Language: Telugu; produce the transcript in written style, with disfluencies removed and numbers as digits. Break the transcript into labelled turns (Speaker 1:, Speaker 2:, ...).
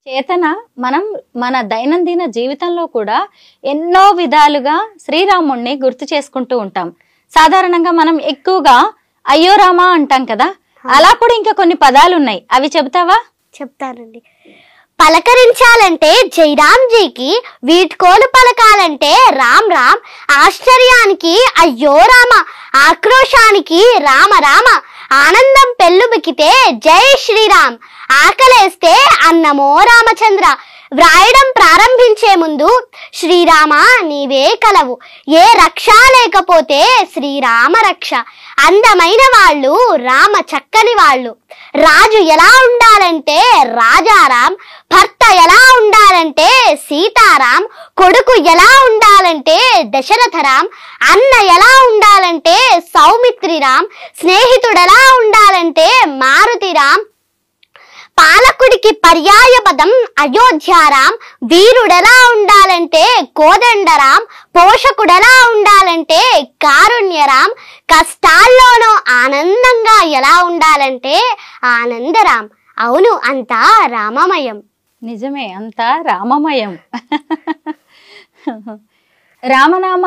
Speaker 1: చేతన మనం మన దైనందిన జీవితంలో కూడా ఎన్నో విధాలుగా శ్రీరాముణ్ణి గుర్తు చేసుకుంటూ ఉంటాం. సాధారణంగా మనం ఎక్కువగా అయ్యో రామా అంటాం కదా, అలా కూడా ఇంకా కొన్ని పదాలు ఉన్నాయి, అవి చెబుతావా?
Speaker 2: చెప్తానండి. పలకరించాలంటే జైరామ్జీకి, వీడ్కోలు పలకాలంటే రామ్ రామ్, ఆశ్చర్యానికి అయ్యో రామ, ఆక్రోశానికి రామ రామ, ఆనందం పెళ్ళుబికితే జై శ్రీరామ్, ఆకలేస్తే అన్నమో రామచంద్ర. వ్రాయడం ప్రారంభించే ముందు శ్రీరామ నీవే కలవు, ఏ రక్ష లేకపోతే శ్రీరామ రక్ష. అందమైన వాళ్ళు రామ చక్కని వాళ్ళు, రాజు ఎలా ఉండాలంటే రాజారాం, భర్త ఎలా ఉండాలంటే సీతారాం, కొడుకు ఎలా ఉండాలంటే దశరథరాం, అన్న ఎలా ఉండాలంటే సౌమిత్రిరాం, స్నేహితుడు ఎలా ఉండాలంటే మారుతిరాం, పాలకుడికి పర్యాయ పదం అయోధ్యారాం, వీరుడెలా ఉండాలంటే కోదండరాం, పోషకుడెలా ఉండాలంటే కారుణ్యరాం, కష్టాల్లోనూ ఆనందంగా ఎలా ఉండాలంటే ఆనందరాం. అవును, అంతా రామమయం.
Speaker 1: నిజమే, అంతా రామమయం. రామనామ